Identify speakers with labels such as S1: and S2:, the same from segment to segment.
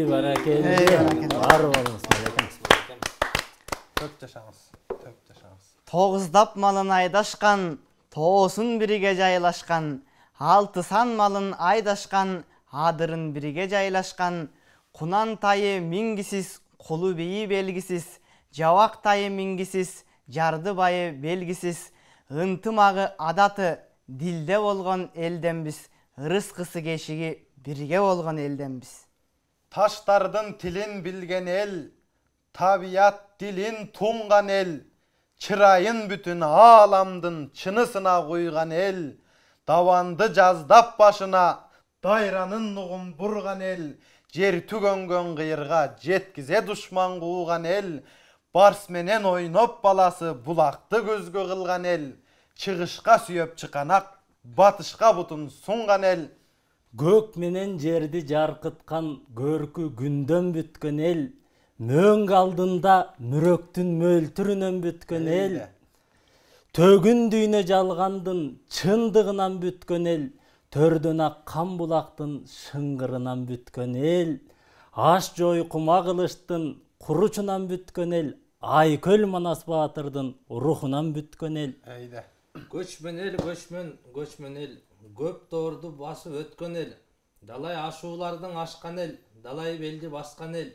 S1: Barakelli. Var olunuz.
S2: Çok yaşаңыз.
S3: Тоғыздап малын айдашқан, тоғысын бірге жайлашқан, алтысан малын айдашқан, адырын бірге жайлашқан, құнан тайы мингісіз, құлы бейі белгісіз, жауақ тайы мингісіз, жарды байы белгісіз, ынтымағы адаты дилде болған елден біз, ырысқысы кешігі бірге болған елден біз.
S2: Taşlardın tilin bilgen el, tabiat dilin tuğan el, çırayın bütün alamdın çınısına koygan el, davandı cazdap başına, dayranın nuğun burgan el, jer tügöngön gıyırga jetkize düşman kuğan el, barsmenen oynop balası bulaktı gözgü kılgan el, çıgışka süyöp çıkanak, batışka butun sungan el,
S1: Gök menen жерди жаркыткан көркү күндөн бүткөн эл, мөң алдында мүрөктүн мөлтүрүнөн бүткөн эл, төгүн дүйнө жалгандын чындыгынан бүткөн эл, төрдөн аккан булактын шыңгырынан бүткөн эл, аш жойкума кылычтын куручунан бүткөн эл, Айкөл Манас Баатырдын рухунан бүткөн эл.
S4: Көчмөн эл, көчмөн эл, көп торду басып өткөн эл, далай ашуулардын ашкан эл, далай белди баскан эл,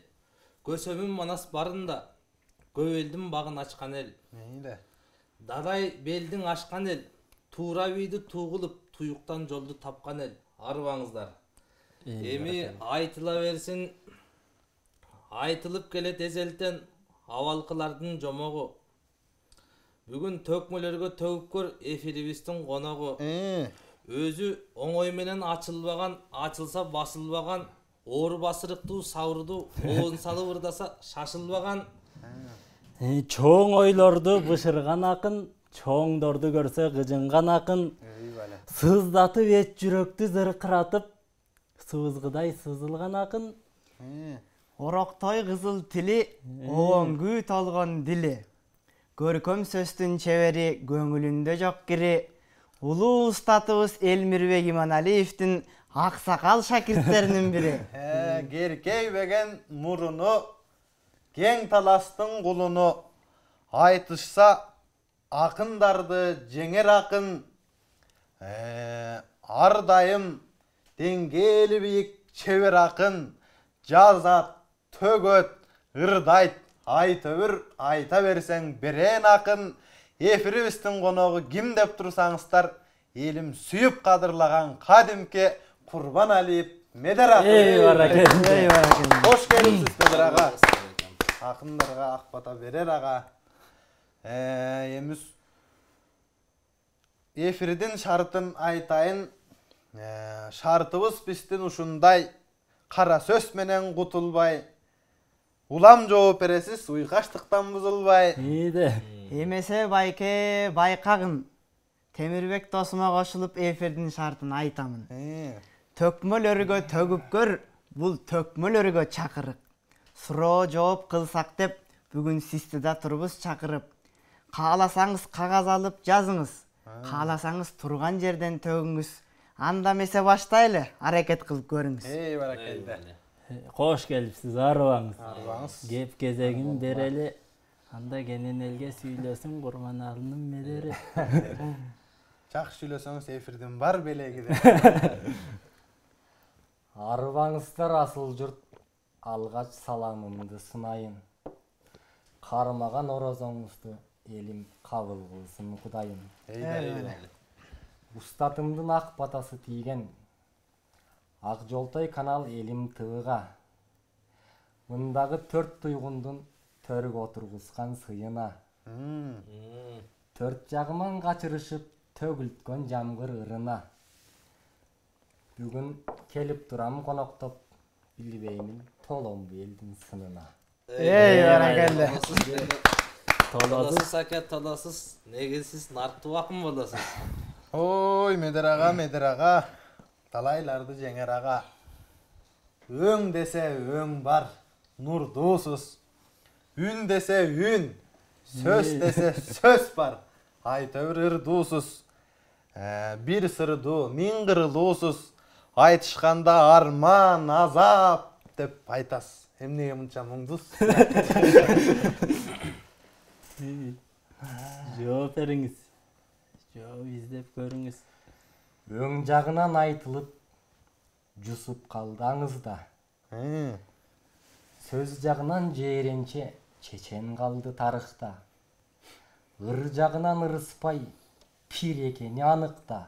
S4: көсөмүн Манас барында, көп элдин багын ачкан эл. Далай белдин ашкан эл, туура бийди тугулуп, туюктан жолду тапкан эл. Арыбаңыздар. Эми айтыла берсин, айтылып келет эзелтен абалкылардын жомогу. Бүгүн төкмөлөргө төгүп көр эфирибиздин коногу. Өзү оңой менен ачылбаган, ачылса басылбаган, оор басырыктуу сабырдуу, оон салып ырдаса шашылбаган.
S1: Чоң ойлорду бышырган акын, чоңдорду көрсө кыжынган акын, сыздатып эч жүрөктү зыркыратып, сызгыдай сызылган акын.
S3: Ороктой кызыл тили, оңгүү толгон дили. Көркөм сөздүн чебери, көңүлүндө жок кири. Улуу устатыбыз Элмирбек Иманалиевдин аксакал шакирттеринин бири.
S2: Керкейбеген муруну, кең таластын кулуну, айтышса акындарды жеңер акын, ар дайым деңгээли бийик чебер акын, жазат, төгөт, ырдайт, айта бир, айта берсең берен акын. Эфирибиздин коногу ким деп турсаңыздар, элим сүйүп кадырлаган кадимке Курбаналиев Медер ага. Кош келипсиз Медер ага. Акындарга акбата берер ага. Эмис эфирдин шартын айтайын. Шартыбыз биздин ушундай кара сөз менен кутулбай, улам жооп бересиз, уйкаштыктан бузулбай.
S3: Эмесе байке байкагын. Темирбек досума кошулуп эфирдин шартын айтамын. Төкмөлөргө төгүп көр, бул төкмөлөргө чакырык. Суроо жооп кылсак деп бүгүн систеда турбуз чакырып. Кааласаңыз кагаз алып жазыңыз. Кааласаңыз турган жерден төгүңүз. Анда месе баштайлы, аракет кылып көрүңүз.
S2: Баракелде.
S1: Кош келипсиз, арыбаңыз. Кеп кезегин берели. Анда кенен элге сүйлөсүн Курбаналинин Медери.
S2: Жакшы сүйлөсөңүз эфирдин бар белеги.
S5: Арыбаңыздар асыл журт, алгач саламымды сынайын. Кармаган орозоңузду элим кабыл кылсын Кудайым. Устатымдын ак батасы тийген, Ак Жолтой канал элим тыбыга. Мындагы 4 туйгундун төрүгө отургузган сыйына. 4 жагыман качырышып төгүлткөн жамгыр ырына. Бүгін келіп тұрам қонақтап, білбеймін толом елдің сынына.
S3: Ey barakalla.
S4: Толасыз ака, толасыз. Неге сіз нарықты уақым боласыз?
S2: Ой, Медер аға. Талайларды жеңер аға. Өң десе өң бар, нұрдусыз. Үн десе үн, сөз десе сөз бар. Айтыр ырдусыз. Bir сырду, мин қырылусыз. Айтышқанда арман, азап деп айтасыз. Емнеге мұнша мұңдыз?
S1: Жооп бериңиз. Жооп издеп көрүңүз.
S5: Өң жағынан айтылып, жусуп қалды аңызда. Сөз жағынан жээренче чечен қалды тарыхта. Ыр жағынан ырыспай, пир екені анықта.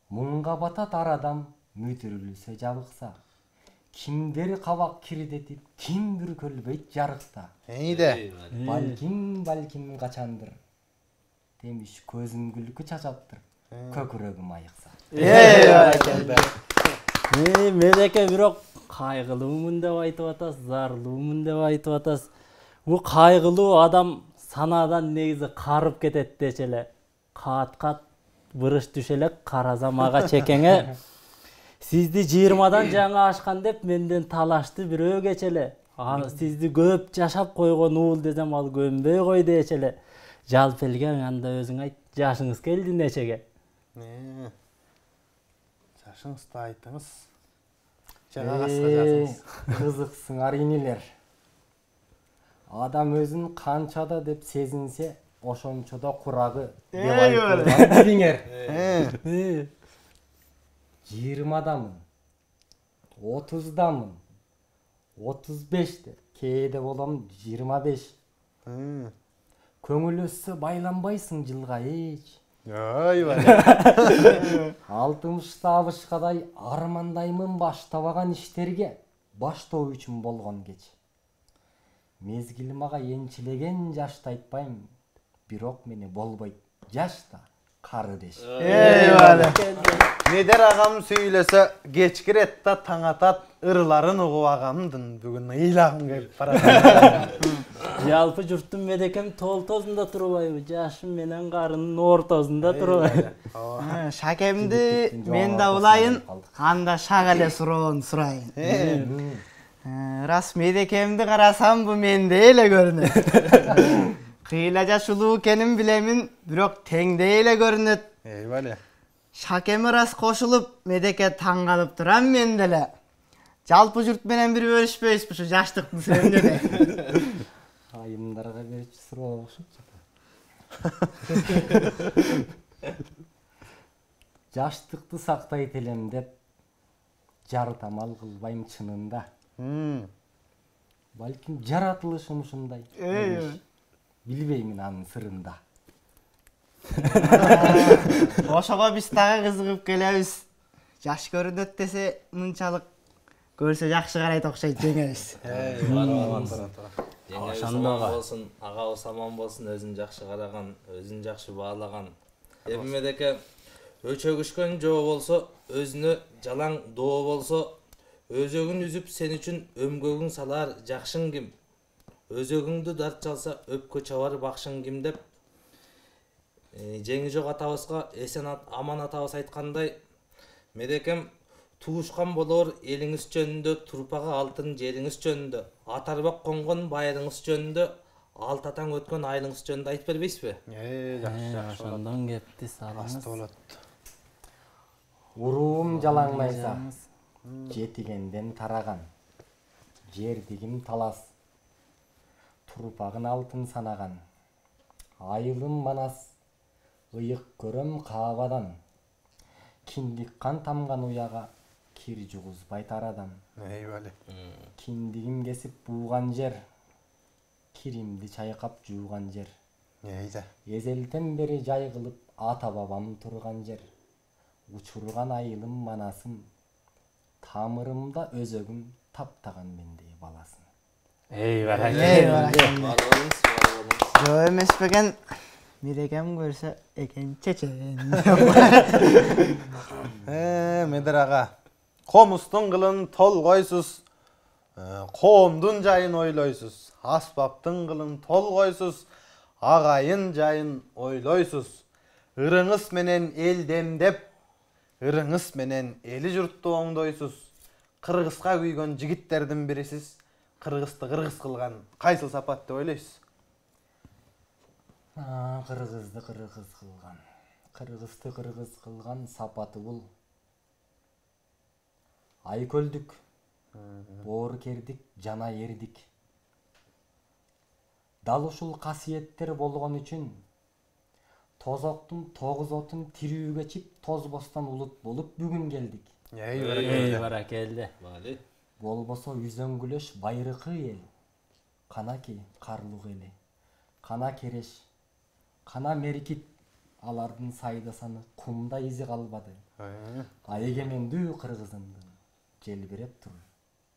S5: Мұңға батат арадам мүдірілсе жабықса. Kimдер қабақ кирдетіп, ким бүркөлбейт жарықта.
S2: Eyde.
S5: Балким қачандыр. Демиш көзім күлкі чачаптыр. Көкірегім айықса.
S1: Медеке бирок кайгылуумун деп айтып атасыз, зарлуумун деп айтып атасыз. Бул кайгылуу адам санадан негизи карып кетет дечеле. Кат бырыш түшеле карасам ага чекеңе. Сизди 20-дан жаңа ашкан деп менден талашты бирөө кечеле. Сизди көп жашап койгон уул десем ал көнбөй кой дечеле. Жалп элге анда өзүң айт, жашыңыз келди нечеге?
S2: Жашыңызды айтыңыз. Жағағасқа жасыңыз.
S5: Кызыксыңар инилер. Адам өзүн канчада деп сезинсе, ошончода курагы деп айтылган билиңер. 20-дамын, 30-дамын, 35-те, кээде болом 25. Көңүл өссө байланбайсың жылга эч.
S2: Ой, бар.
S5: 60-та абышкадай армандаймын баштабаган иштерге баштоо үчүн болгон кеч. Мезгил мага энчилеген жашты айтпайм, бирок мени болбойт жашта кары деш.
S2: Медер ағам сөйлесе кечкирет та таң атат, ырларын угуп агамдын бүгүн ыйлагым келип барат.
S1: Жалпы журттун медекем толтозунда турбайбы, жашым менен карынын ортосунда турбайбы.
S3: Шакемди мен да улайын, анда шак эле суроон сурайын. Рас медекемди карасам бу менде эле көрүнөт. Кыйла жашылуу экенин билемин, бирок теңдей эле көрүнөт.
S2: Eyvallah.
S3: Шакеми рас кошулуп, медеке таң калып турам мен деле. Жалпы журт менен бир бөлүшпөйбүз ушу жаштыктын сөйүндө.
S5: Айымдарга берчи суроо окшоп жаштыкты сактайт элем деп жар тамал кылбайм чынында. Балким жаратылышым ушундай. Билбеймин анын сырында.
S3: Ошого биз дагы кызыгып келебиз. Жаш көрүнөт десе, мынчалык көрсө жакшы карайт окшойт жеңебиз.
S4: Болсын, ағабыз аман болсын, өзін жақшы қараған, өзін жақшы бағалаған. Медеке, өчөгүшкөн жоо болсо, өзүнө жалаң доо болсо, өзөгүн үзүп сен үчүн өмгөгүң салар жакшың ким? Өзөгүңдү дарт жалса, өпкө чабар бакшың ким деп жеңи жок атабызга эсен аман атабыз айткандай, медекем туушкан болор элиңиз жөнүндө, турпага алтын жериңиз жөнүндө, атарбак конгон байырыңыз жөнүндө, алты атаң өткөн айылыңыз жөнүндө айтып бербейсизби?
S2: Жакшы.
S1: Ошондон кепти салыңыз.
S2: Болот.
S5: Уруум жалаңмайса, жетигенден тараган. Жердигим талас. Турпагын алтын санаган. Айылым манас, ыйык көрөм каабадан. Киндик кан тамган уяга кир жугузбай тарадан.
S2: Eyvallah.
S5: Киндигим кесип бууган жер, киримди чайкап жууган жер.
S2: Eyde.
S5: Эзелден бери жай кылып ата бабам турган жер. Учурган айылым манасым, тамырымда өзөгүм таптаган мендей баласын.
S1: Eyvallah.
S3: Жо эмес бекен, Медекем көрсө экен чечен.
S2: Медер аға. Комустун кылын толгойсуз, коомдун жайын ойлойсуз. Аспаптын кылын толгойсуз, агайын жайын ойлойсуз. Ырыңыз менен эл демдеп, ырыңыз менен эли журтту оңдойсуз. Кыргызга күйгөн жигиттердин бирисиз. Кыргызды кыргыз кылган кайсыл сапат деп ойлойсуз?
S5: Кыргызды кыргыз кылган. Кыргызды кыргыз кылган сапаты бул. Айкөлдүк, боор кердик, жана эрдик. Дал ушул касиеттер болгон үчүн тозоктун 9 отун тирүүгө чип тозбостон улут болуп бүгүн келдик.
S1: Баракелде.
S4: Бали.
S5: Болбосо үзөңгүлөш байрыкы эл. Канаки карлук эли. Кана кереш, кана меркит алардын сайда саны кумда изи калбады. Эгемендүү кыргызымдын желбиреп тур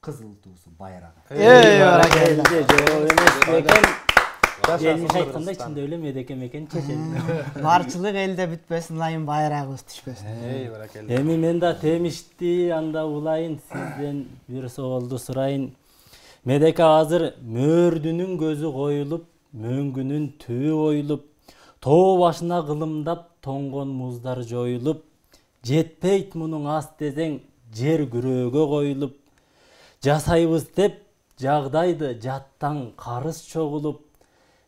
S5: кызыл туусу байрагы.
S1: Баракелде. Жооп эмес бекен. Элmiş айткандай чында эле Медекем экен чечен.
S3: Барчылык элде бүтпөсүн лайын байрагыбыз түшпөсүн.
S2: Баракелде.
S1: Эми мен да темишти анда улайын, сизден бир соолду сурайын. Медеке азыр мөөрдүнүн көзү коюлуп, мөңгүнүн түбү оюлуп, тоо башына кылымдап тоңгон муздар жоюлуп, жетпейт мунун ас десең жер күрөөгө коюлуп, жасайбыз деп жагдайды жаттан карыз чогулуп,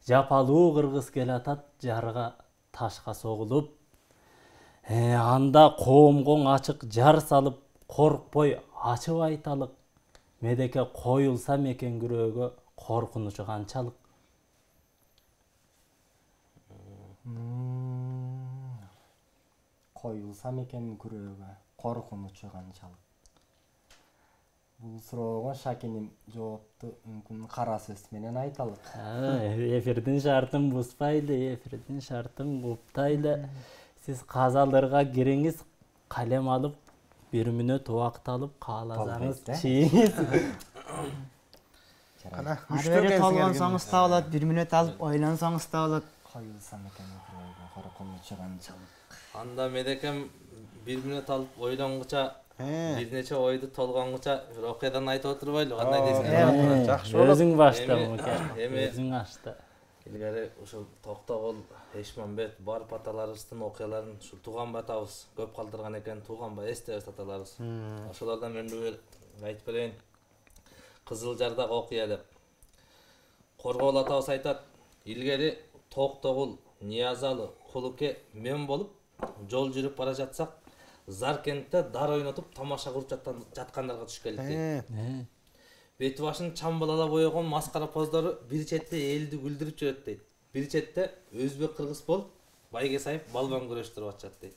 S1: жапалуу кыргыз келатат жарга ташка согулуп. Анда коомгоң ачык жар салып, коркпой ачып айталык. Медеке коюлса мекен күрөөгө коркунучу канчалык.
S5: Коюлса мекен күрөөгө коркунучу канчалык. Бул суроого Шакеним жоопту мүмкүн кара сөз менен айталык.
S1: Эфирдин шартын бузбайлы, эфирдин шартын куптайлы. Сиз казалырга кириңиз, калем алып, 1 мүнөт убакыт алып, кааласаңыз чийиңиз.
S2: Ана
S3: Ары бери толгонсоңуз да болот, 1 мүнөт алып ойлонсоңуз да болот.
S5: Коюлса мекен күрөөгө коркунучу канчалык.
S4: Анда Медекем 1 мүнөт алып ойлонгуча, бир нече ойду толгонгуча бир окуядан айтып отурбайлы, кандай дейсиң?
S2: Жакшы болот.
S1: Өзүң башта мука.
S4: Эми
S1: Өзүң ашта.
S4: илгери ушул Токтогул, Эшмамбет бар аталарыбыздын окуяларын ушул Туганбай атабыз көп калтырган экен. Туганбай эстебиз аталарыбыз. Ошолордон мен бир айтып берейин. Кызыл Жардагы окуя деп. Коргоол атабыз айтат, илгери Токтогул, Ниязалы, Кулуке мен болуп жол жүрүп бара жатсак, Заркентте дар ойнотуп тамаша куруп жаткандарга түшүп келдик дейт. Бети башын чамбалала боёгон маскара поздору бир четте элди күлдүрүп жүрөт дейт. Бир четте өзбек кыргыз болуп байге сайып балбан күрөштүрүп атышат дейт.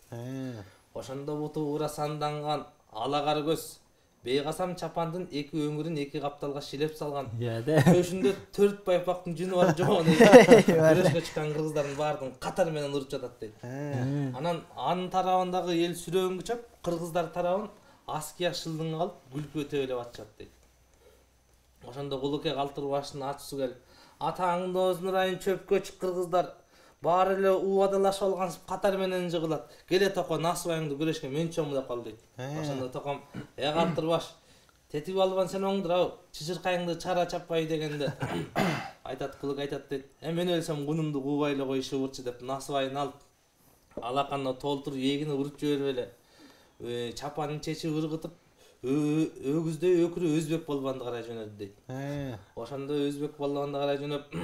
S4: Ошондо буту уура санданган алагар көз бейгасам чапандын 2 өңүрүн 2 капталга шилеп салган. Көшүндө 4 байпактын жүнү бар жоон дейт. Күрөшкө чыккан кыргыздардын баардыгын катар менен уруп жатат дейт. Анан анын тарабындагы эл сүрөөнгө чөп, кыргыздар тарабын аския шылдыңга алып күлкү өтөбөлөп атышат дейт. Ошондо Кулуке калтыр башын ачысу келип, атаңдын оозунайын чөпкө чык кыргыздар баары эле убадалашып алгансып катар менен жыгылат. Келе Токо насыбайыңды күрөшкө мен чоң деп кал дейт. Ошондо Током, калтыр баш, тетип албан сен оңдур, чычыркайыңды чара чаппай дегенде айтат, Кулуке айтат дейт. Мен өлсөм кунумду куубай эле коюшу бурчу деп насыбайын алып, алаканына толтуруп эгине уруп жиберип эле чапанын чечип ыргытып, өгүздөй өкүрү өзбек болбанды карай жөнөдү дейт. Ошондо өзбек болбанды карай жөнөп,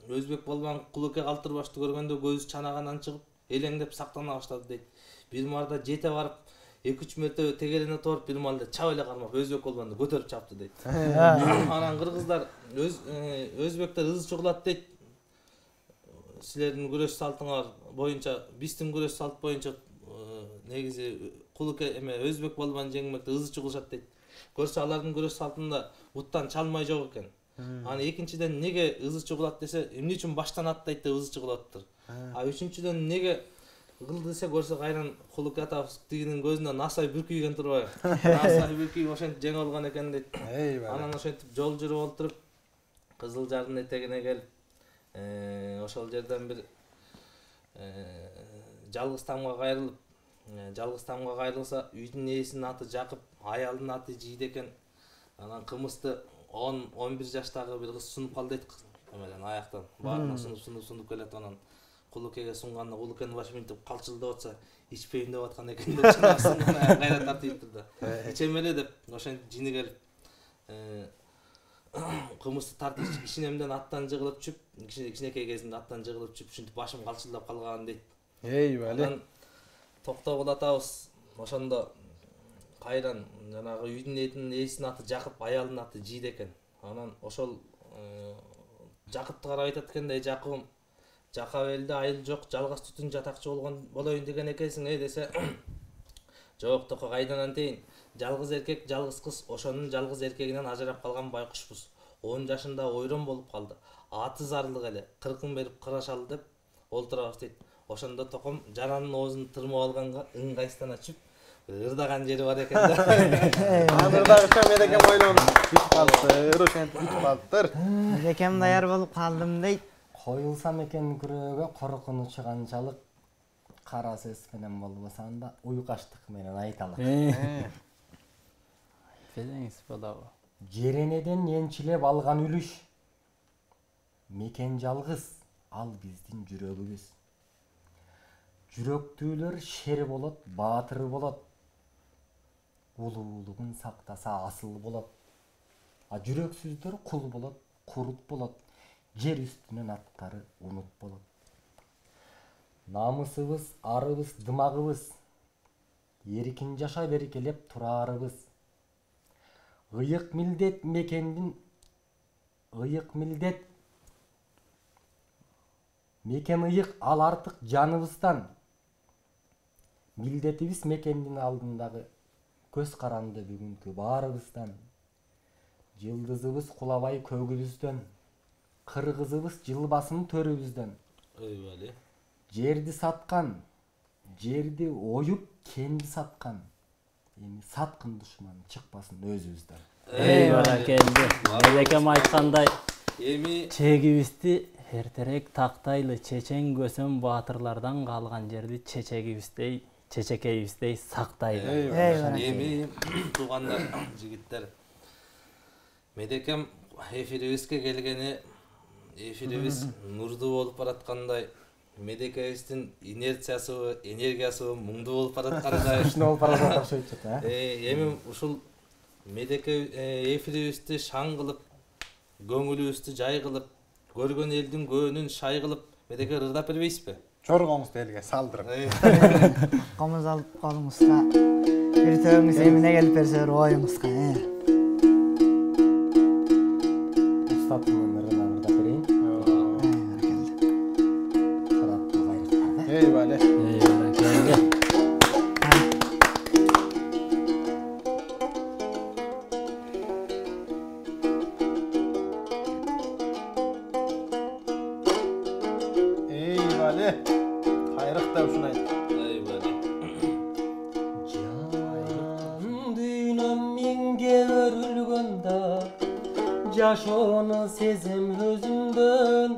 S4: өзбек болбан Кулуке калтыр башты көргөндө көзү чанагандан чыгып, элеңдеп сактана баштады дейт. Бир марда жете барып, 2-3 мертебе тегерене торуп, бир малда чап эле кармап өзбек болбанды көтөрүп чапты дейт. Анан кыргыздар өзбектер ызы чугулат дейт. Силердин күрөш салтыңар боюнча, биздин күрөш салт боюнча негизи Кулуке өзбек болбан жеңмекте ызы чугулушат дейт. Көрсө алардын күрөш салтында буттан чалмай жок экен. Аны экинчиден неге ызы чугулат десе, эмне үчүн баштан аттайт деп ызы чугулаттыр. Үчүнчүдөн неге кылды десе, көрсө кайран Кулуке атабыз тигинин көзүнөн насай бүркүйгөн турбайбы? Насай бүркүйүп ошентип жеңе алган экен дейт. Анан ошентип жол жүрүп олтуруп, Кызыл Жардын этегине келип, ошол жерден бир жалгыз тамга кайрылса үйдүн ээсинин аты Жакып, аялдын аты Жийде экен. Анан кымызды 10-11 жаштагы бир кыз сунуп калды дейт. Эмеден аяктан баарына сунуп келет. Анан Кулукеге сунганда Кулукенин башы мынтип калчылдап атса, ичпейин деп аткан экен деп чыгасың. Кайра тартып турду. Ичем эле деп ошентип жини келип кымызды тартып кичинемден аттан жыгылып чүп, кичинекей кезинде аттан жыгылып чүп, ушинтип башым калчылдап калган дейт.
S2: Эйбали.
S4: Анан токтогул атабыз ошондо кайран жанагы үйдүн ээсинин аты Жакып, аялдын аты Жийде экен. Анан ошол Жакыпты карап айтат экен да, Жакыбым, жакап элде айыл жок, жалгыз түтүн жатакчы болоюн деген экенсиң, десе. Жок токо, кайдан антейин. Жалгыз эркек, жалгыз кыз, ошонун жалгыз эркегинен ажырап калган байкушпуз. 10 жашында ойрон болуп калды. Аты зарлык эле, 40 берип кырашалы деп олтурабыз дейт. Ошондо током жаранын оозун тырмап алганга ыңгайсыздана чүп, ырдаган жери бар экен да.
S2: Ырдагыча Медекем ойлонуп бүтүп калыптыр, ошентип бүтүп калыптыр.
S3: Медекем даяр болуп калдым дейт.
S5: Коюлсам экен күрөөгө коркунучу канчалык, кара сөз менен болбосо анда уйкаштык менен айталат.
S1: Айтпесеңиз болобу.
S5: Жеренеден энчилеп алган үлүш. Мекен жалгыз, ал биздин жүрөгүбүз. Жүрөктүүлөр шер болот, баатыр болот. Улуулугун сактаса асыл болот. А жүрөксүздөр кул болот, курут болот. Жер үстүнөн аттары унут болот. Намысыбыз, арыбыз, дымагыбыз. Эркин жаша беркелеп тураарыбыз. Ыйык милдет мекендин мекен ыйык, ал артык жаныбыздан. Милдетибиз мекендин алдындагы көз каранды бүгүнкү баарыбыздан. Жылдызыбыз кулабай көгүбүздөн. Кыргызыбыз жылбасын төрүбүздөн.
S4: Эйбали.
S5: Жерди саткан, жерди оюп кенди саткан. Эми саткын душман чыкпасын өзүбүздөн.
S1: Эй баракелди. Медекем айткандай,
S4: Эми
S1: чегибизди эртерээк тактайлы, чечен көсөм баатырлардан калган жерди чечекейибиздей сактайлы.
S4: эми туугандар, жигиттер. Медекем эфирибизге келгени, эфирибиз нурдуу болуп бараткандай, Медекебиздин инерциясы, энергиясы муңдуу болуп бараткандай.
S5: Ушуну болуп баратат окшойт жата.
S4: Эми ушул Медеке эфирибизди шаң кылып, көңүлүбүздү жай кылып, көргөн элдин көөнүн шай кылып, Медеке ырдап бербейсизби?
S2: Чоргоңузду элге салдырып.
S3: Комуз алып колуңузга. Бир төгүңүз эмне келип берсе оюңузга.
S5: Устатымын ырдап берейин. Кыраттуу кайрыктар.
S2: Эйбали.
S1: Эй баракелди.
S2: Эйбали. Кайрык да ушуну айт.
S4: Эйбали.
S5: Жан дүйнөм миңге өрүлгөндө, жашоону сезем өзүмдөн.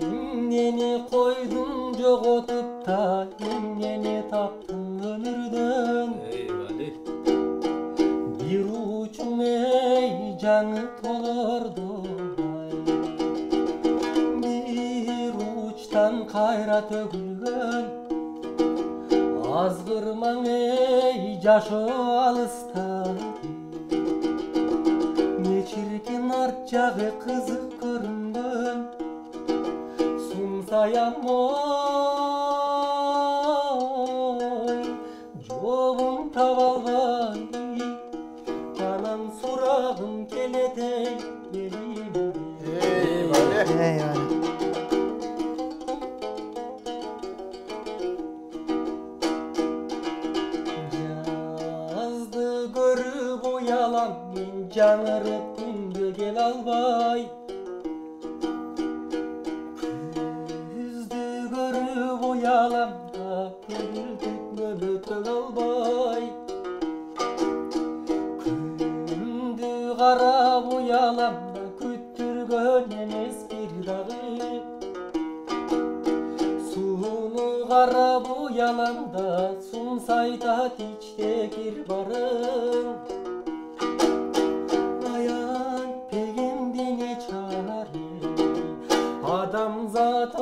S5: Эмнени койдум жоготуп да, эмнени таптым өмүрдөн.
S4: Эйбали.
S5: Бир учум эй жаңы толордой, бир учтан кайра төгүлгөн. Азгырмаң эй жашоо алыста, не чиркин арт жагы кызык көрүнгөн. Сумсаям ой, жообун таба албай, анан сурагым келет эй элимде.
S2: Эйбали.
S5: Жазды көрүп уялам, мен жаңырып күнгө келе албай. Күздү көрүп уялам да, күндү өтө албай. Күндү карап уялам да, күттүргөн эмес бир дагы. jalanda sumsayda içte gir barın. Ayan pegendine çare adamzat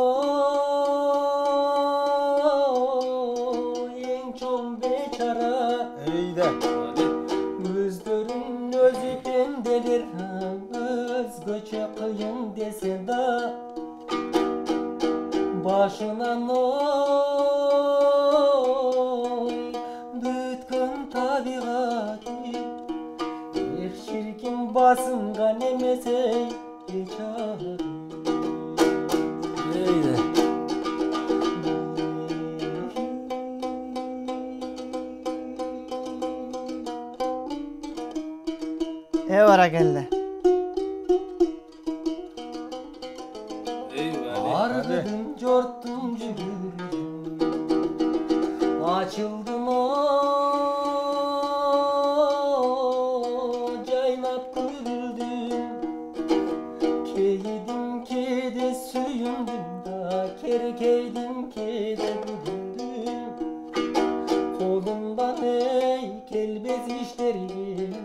S5: en çoğun beçara.
S2: Eyde.
S5: Özlerin özü pendeler özgöçe kıyın dese da başından oy bütkün tabiatı bir şirkin basıngan emese geçer.
S1: Eydi.
S3: Barakelle.
S5: Argıdım corttum cügürüm açıldım o caynap güldüm. Keydim kede suyundum da kerkeydim kede güldüm. Kolumdan ey kelbez işlerim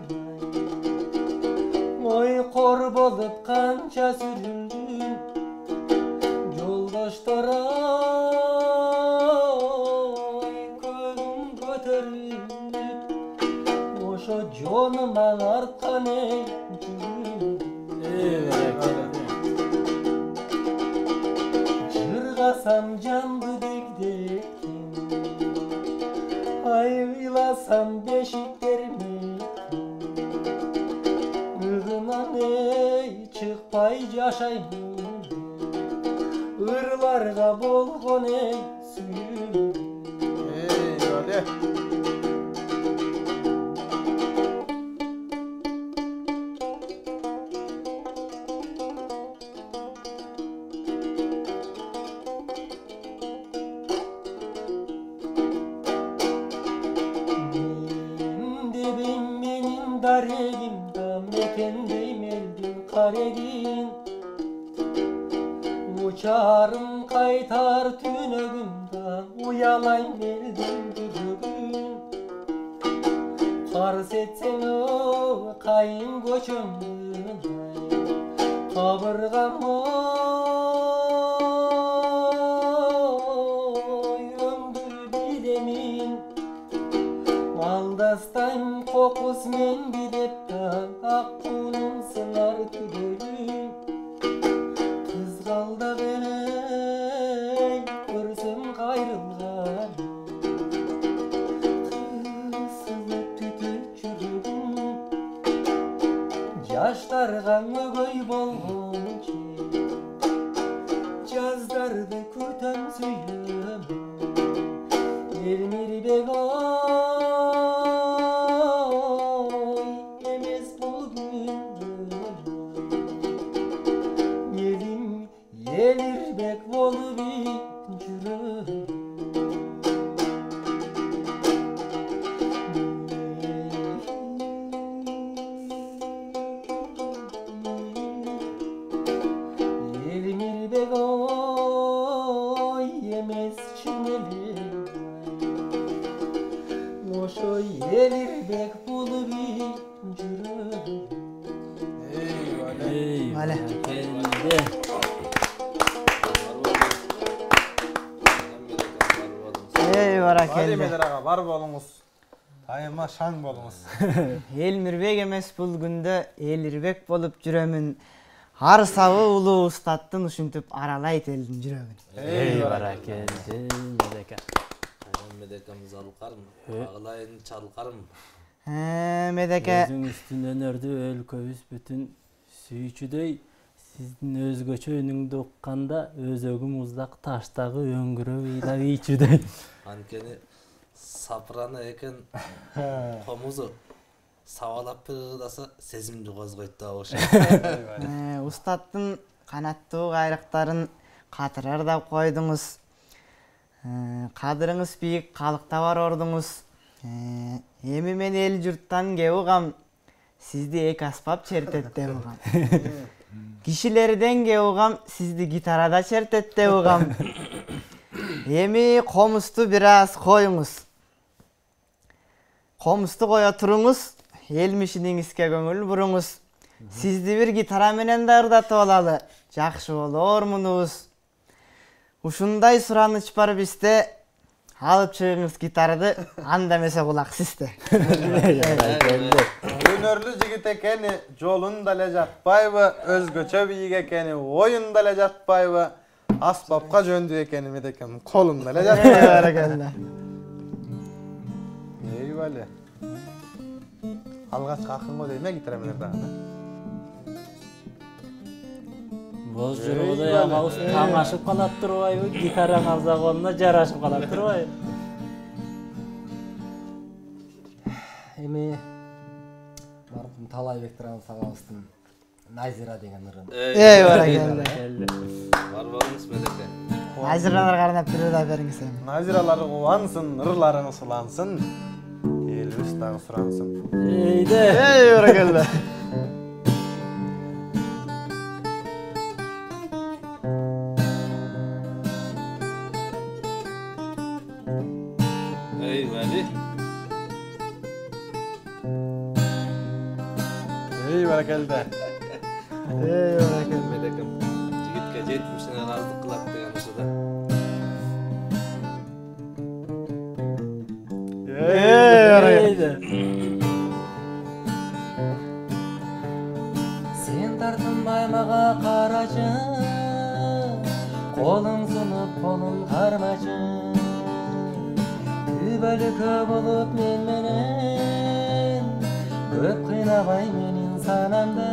S5: oy kor bolup kança sürüldüm. Yoldaşlara kölüm götürüp oşo jonuma artkan ey cürüm. Çırgasam candı degdektim ayılasam beşiklerimi ığınan ey çıkpay yaşayım. Irlarga bolgon ey suyum.
S2: Eyvallah.
S5: Debim benim daregim da mekendeyim eldin karegin. Uçarım kaytar tünögümde uyalayım eldim düdüğün. Kars etsen o kayın koçumdun kabırgam oy ömdü bilemin. Maldastayım kokus men bidep da akkunum sınar tüdölüm. Kızgalda bey görsem gayrılgan kısılıp tütüp çürüdüm. Yaşlarga mögöy bolgunçe jazdardı kütön süylüm. Elmir beg oy emes bugün yelim yelirbek bolup jürüm. Elmir beg oy emes çinelim oşo yelirbek bolup jürüm.
S3: Vale.
S1: Geldi.
S3: Barakelle.
S2: Alimeler ağa var bolunuz. Ayıma şan bolunuz.
S3: Elmirbek emes bul günde Elirbek bolup jüremin. Har sabı ulu ustattın uşuntup aralayt eldim jürögün.
S1: Eyvallah geldi. Medeke.
S4: Medekemiz alkarım, ağlayın çalkarım.
S3: Medeke.
S1: Özün üstünden ördü өлкөбүз бүтүn сүйүүчүдөй сиздин өзгөчө үнүңдү укканда өзөгүм уздак таштагы өңгүрөп ыйлап ийчүдөй.
S4: Анткени сапыраны экен комузу сабалап бир ырдаса сезимди козгойт да ошо.
S3: Ustattın kanаттуу кайрыктарын катырардап койдуңуз. Кадырыңыз бийик, калыкта бар ордуңуз. Эми мен эл журттан кеп угам, сизди эки аспап чертет деп угам. Кишилерден кеп угам, сизди гитарада чертет деп угам. Эми комусту бир аз коюңуз. Комусту коя туруңуз, эл мишиниңизге көңүл буруңуз. Сизди бир гитара менен да ырдатып алалы. Жакшы болормунуз. Ушундай сураныч бар бизде. Алып чыгыңыз гитарды, анда эмесе кулак сизде.
S2: Өнөрлүү жигит экени, жолунда эле жатпайбы, өзгөчө бийик экени, оюнда эле жатпайбы, аспапка жөндүү экени Медекем, колунда эле жатпайбы.
S3: Баракалла.
S2: Эйбали. Алгачкы акын го дейме гитара менен ырдаган.
S1: Боз жүргөдөй агабыз таң ашып калат турбайбы? Гитара калса колуна жарашып калат турбайбы?
S5: Эми маркум Талайбек агабыздын Назира деген ырын.
S3: Баракалла.
S4: Барбаңыз Медеке.
S3: Назиралар карнап бир ырда бериңиз.
S2: Назиралар кубансын, ырларыңыз сулансын, элибиз дагы сурансын.
S1: Эйде.
S3: Баракалла.
S4: Вали.
S2: Баракалда.
S3: Баракалла.
S4: Медекем. Жигитке 70-тен аздык кылат деген ушуда.
S1: Эйде.
S5: Сен тартынбай мага карачы, колуң сунуп колун кармачы. Күбөлүккө болуп мен менен, көп кыйнабай менин санамды,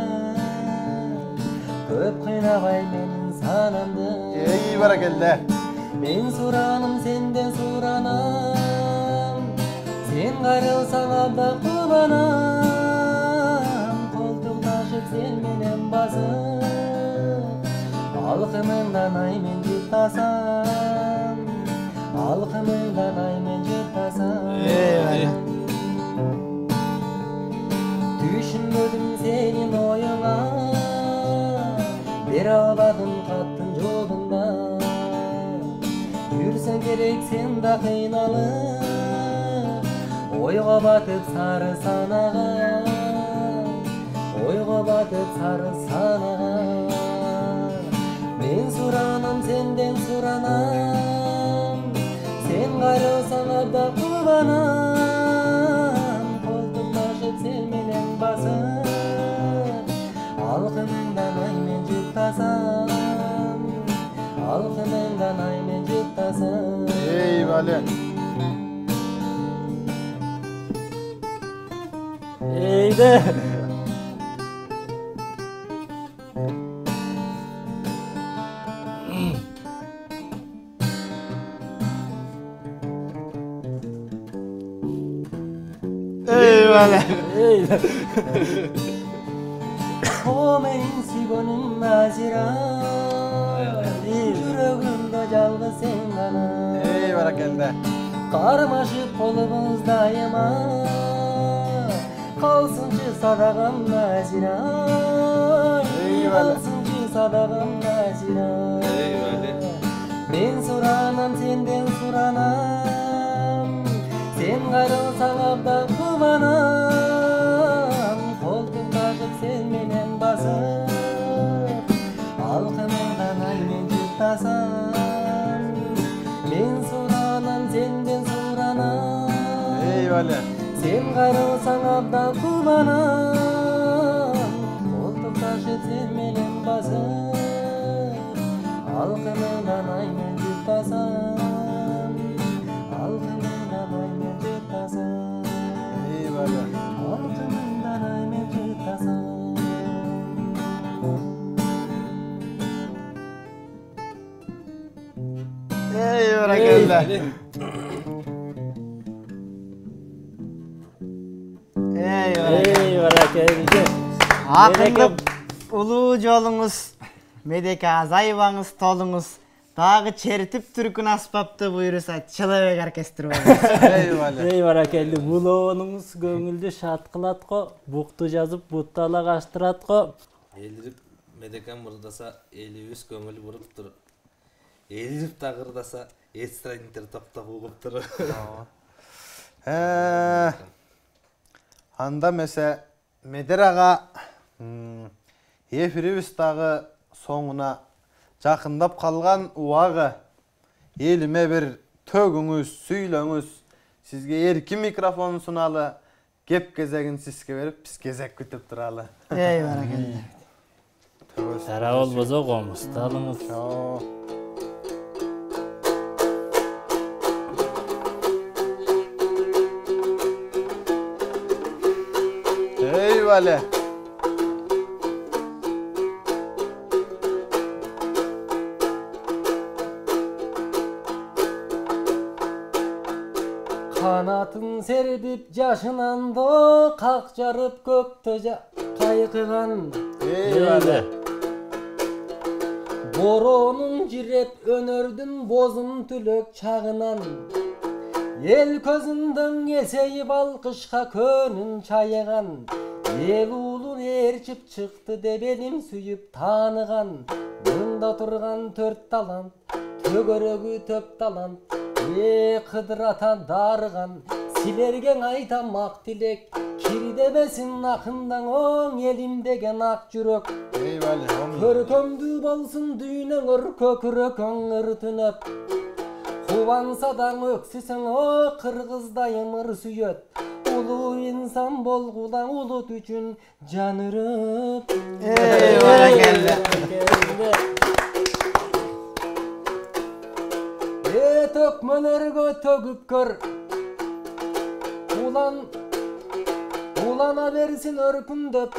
S5: көп кыйнабай менин санамды.
S2: Баракалда.
S5: Мен сураным сенден суранам, сен кайрылсаң абда кубанам. Колтукташып сен менен басып, алкымыңдан ай мен жыттасам, алкымыңдан ай мен жыттасам. Түшүнбөдүм сенин оюңа, бере албадым каттын жолунда. Жүрсөң керек сен да кыйналып, ойго батып сары санага, ойго батып сары санага. Мен суранам сенден суранам, сен кайрылсаң абда кубанам. Колтукташып сен менен басып, алкымыңдан ай мен жыттасам, алкымыңдан ай мен жыттасам.
S2: Вали.
S1: Эйде.
S3: Vale.
S5: O menin suygunum Nazira, жүрөгүмдө жалгыз сен гана.
S2: Баракалда.
S5: Кармашып колубуз дайыма, калсынчы садагам Назира, калсынчы садагам Назира. Мен суранам сенден суранам, сен кайрылсаң абда кубанам. Колтукташып сен менен басып, алкымыңдан ай мен жыттасам. Мен суранам сенден суранам,
S2: Вали.
S5: сен кайрылсаң абда кубанам. Колтукташып сен менен басып, алкымыңдан ай мен жыттасам, алкымыңдан ай мен жыттасам,
S2: Вали.
S5: алкымыңдан ай мен жыттасам.
S3: Баракалла.
S1: Баракалла.
S3: Акындык улуу жолуңуз, Медеке азайбаңыз толуңуз. Дагы чертип түркүн аспапты буйруса Человек оркестрі болуңуз.
S2: Вали.
S1: Баракалла. Мулоонуңуз көңүлдү шат кылат го, букту жазып буттала каштырат го.
S4: Элирип Медекем ырдаса элибиз көңүл буруп туруп. Элирип дагы ырдаса эстрадниктер топтоп угуптур.
S2: Анда месе Медер аға эфирибиз дагы соңуна жакындап калган убагы. Элиме бир төгүңүз, сүйлөңүз. Сизге эркин микрофон суналы. Кеп кезегин сизге берип, биз кезек күтүп туралы.
S3: Баракелде.
S1: Жара болбосо комузду алыңыз.
S2: Eyvallah.
S5: Kanatın serpip yaşınanda kalk jarıp kökte kaykıgan.
S2: Eyvallah.
S5: Boronun jirep önördün bozun tülök çağınan. El közünden eseyip alkışka könün çayıgan. El ulun erçip çıktı de benim süyüp tanıgan. Bunda turgan 4 talant, tögörögü 4 talant. Kıdıratan darıgan, silergen aytam ak dilek. Kirdemesin akından on elimdegen ak jürök.
S2: Eyvallah.
S5: Körkömdü bolsun düğünöңөр kökürököңөр tünöp. Kuvansadan öksüsün o kırgızdayımır süyöt. Ulu insan bolgudan ulut üçün canırıp.
S3: Barakelde.
S5: Tökmölergö tögüp kör. Ulana versin örkündöp.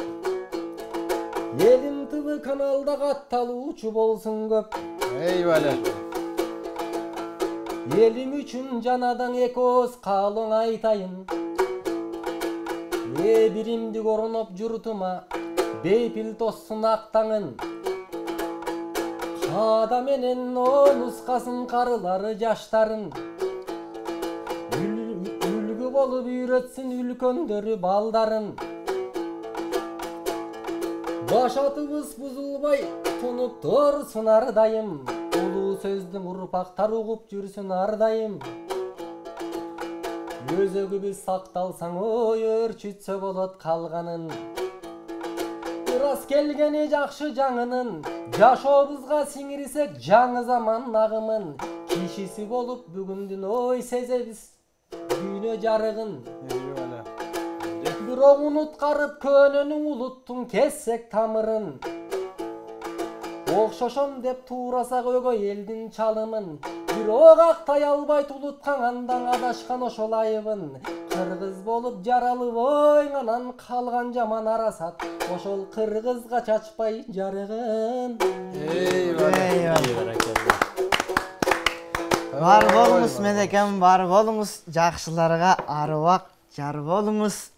S5: Elin tıvı kanalda kattaluçu bolsun köp.
S2: Eyvallah.
S5: Elim üçün canadan ekoz kalon aytayın. Birimdi korunup jurtuma beypil tossun aktaŋın. Kada menen o nuskasın karıları jaştarın. Ülgü bolup üretsin ülköndörü baldarın. Başatыбыз buzulbay tunup dursun ardayım. Ulu sözdün urpaktar ugup жүрsün ardayım. Өзөгүбүз сакталсаң ой өрчүтсө болот калганын. Ырас келгени жакшы жаңынын. Жашообузга сиңирсек жаңы заман агымын. Кишиси болуп бүгүндүн ой сезебиз дүйнө жарыгын. Бирок унуткарып көнөнүң улуттун кессек тамырын. Окшошом деп туурасак өгөй элдин чалымын. Бирок актай албайт улуткан андан адашкан ошол айыбын. Кыргыз болуп жаралып ойңанан калган жаман арасат. Ошол кыргызга чачпай жарыгын.
S3: Бар болуңуз Медекем, бар болуңуз, жакшыларга арыбак жар болуңуз.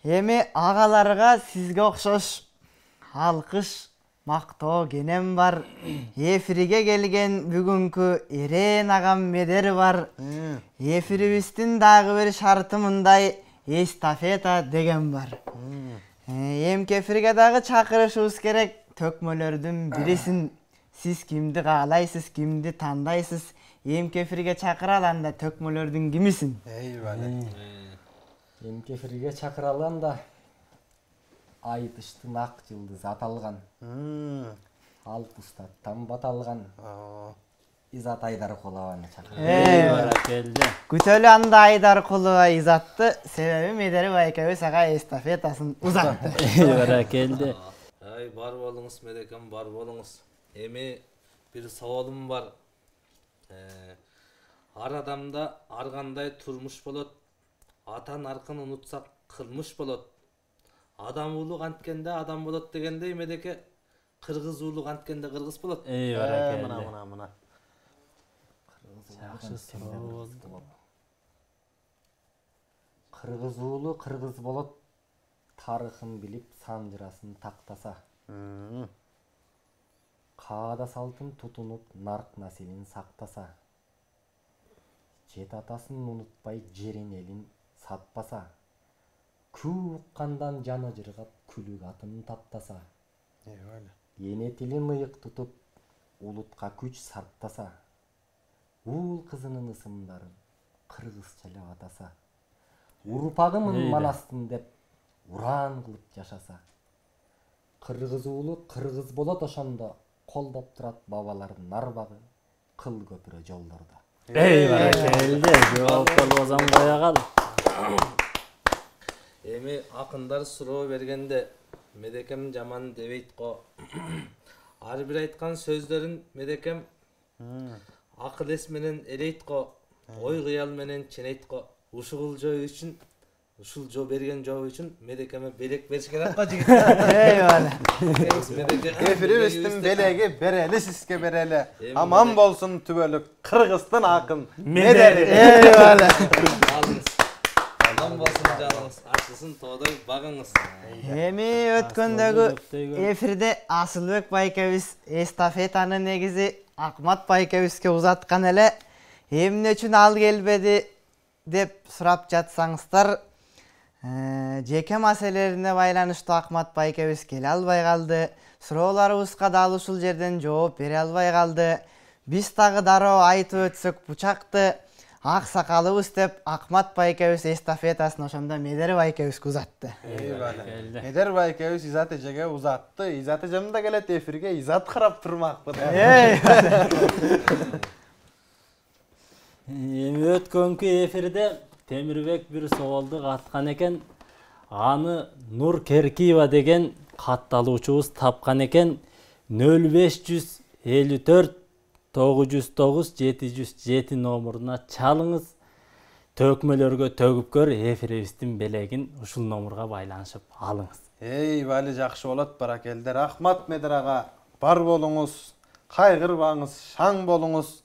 S3: Эми агаларга сизге окшош алкыш, мактоо кенем бар. Эфирге келген бүгүнкү Эрен агам Медер бар. Эфирибиздин дагы бир шарты мындай, эстафета деген бар. Эмки эфирге дагы чакырышыбыз керек. Төкмөлөрдүн бирисин сиз кимди каалайсыз, кимди тандайсыз? Эмки эфирге чакыра алганда төкмөлөрдүн кимисин?
S5: Эмки эфирге чакыра алганда Айтыштын ак жылдыз аталган. Алтыстаттан баталган. Изат Айдаркулованы чакырам.
S1: Баракелде.
S3: Күтөлү анда Айдаркулова Изатты, себеби Медер байкебиз ага эстафетасын узатты.
S1: Баракелде.
S4: Ай, бар болуңуз Медекем, бар болуңуз. Эми бир соолум бар. Ар адамда ар кандай турмуш болот. Ата наркын унутсак кылмыш болот. Адам улук анткенде адам болот дегендей Медеке, кыргыз улук анткенде кыргыз болот.
S1: Баракелде.
S2: Мына.
S1: Жакшы суроо болду.
S5: Кыргыз уулу кыргыз болот. Тарыхын билип санжырасын тактаса. Каада салтын тутунуп нарк населин сактаса. Жет атасын унутпай жерин элин сатпаса. Күү уккандан жаны жыргап күлүк атын таптаса. Эне тилин ыйык тутуп улутка күч сарптаса. Уул кызынын ысымдарын кыргызча эле атаса. Урпагымын манастын деп уран кылып жашаса. Кыргыз уулу кыргыз болот ошондо, колдоп турат бабалардын арбагы, кыл көпүрө жолдордо.
S1: Эй, баракелде, жооп болбосоң коя кал.
S4: Эми акындар суроо бергенде Медекем жаман дебейт го. Ар бир айткан сөздөрүн Медекем акыл эс менен элейт го, ой кыял менен ченейт го. Ушул жөө үчүн, ушул жөө берген жөө үчүн Медекеме белек бериш керек го жигиттер.
S3: Eyvallah.
S2: Эфирибиздин белеги берели сизге берели. Аман болсун түбөлүк Кыргыздын акын Медер.
S3: Eyvallah.
S4: Алыңыз. Аман болсун жаныңыз, ачылсын тоодой багыңыз.
S3: Эми өткөндөгү эфирде Асылбек байкебиз эстафетаны негизи Акмат байкебизге узаткан эле. Эмне үчүн ал келбеди деп сурап жатсаңыздар, жеке маселелерине байланыштуу Акмат байкебиз келе албай калды. Суроолорубузга дал ушул жерден жооп бере албай калды. Биз дагы дароо айтып өтсөк бучакты ак сакалыбыз деп Акмат байкебиз эстафетасын ошондо Медер байкебизге узатты.
S2: Медер байкебиз Изат эжеге узатты. Изат эжем да келет эфирге Изат карап турмакпы.
S1: Эми өткөнкү эфирде Темирбек бир соолду каткан экен. Аны Нур Керкиева деген катталуучубуз тапкан экен. 0554 909 707 номуруна чалыңыз. Төкмөлөргө төгүп көр, эфирибиздин белегин ушул номурга байланышып алыңыз.
S2: Эй, бали жакшы болот баракелдер. Ахмат Медер ага, бар болуңуз, кайгырбаңыз, шаң болуңуз.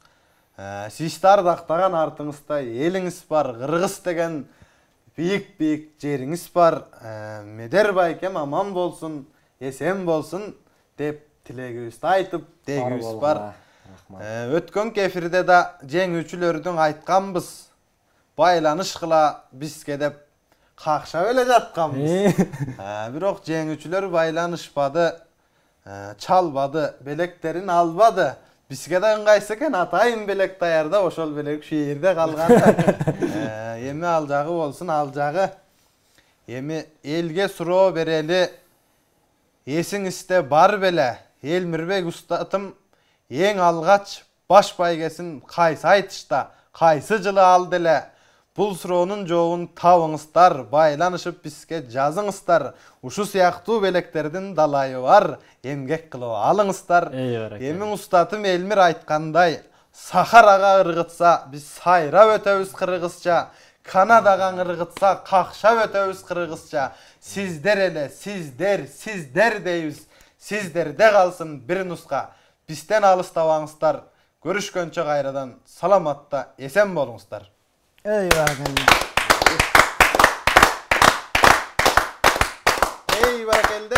S2: Сизди ардактаган артыңызда элиңиз бар, Кыргыз деген бийик жериңиз бар. Медер байкем аман болсун, эсен болсун деп тилегибизди айтып, дегибиз бар. Өткөн эфирде да жеңүүчүлөрдүн айтканбыз. Байланыш кыла бизге деп какшап эле жатканбыз. Бирок жеңүүчүлөр байланышпады, чалбады, белектерин албады. Бизге да ыңгайсы экен, атайын белек даярда, ошол белек ушу жерде калган. Эми ал жагы болсун, ал жагы. Эми элге суроо берели. Эсиңизде бар беле, Элмирбек устатым эң алгач баш байгесин кайсы айтышта, кайсы жылы алды эле? Бул суроонун жообун табыңыздар, байланышып бизге жазыңыздар. Ушу сыяктуу белектердин далайы бар, эмгек кылып алыңыздар. Эми устатым Элмир айткандай, Сахарага ыргытса биз сайрап өтөбүз кыргызча, Канадага ыргытса какшап өтөбүз кыргызча. Сиздер эле, сиздер дейбиз. Сиздерде калсын бир нуска. Бизден алыстабаңыздар. Көрүшкөнчө кайрадан саламатта эсен болуңуздар.
S3: Eyvallah.
S2: Ey barakelde.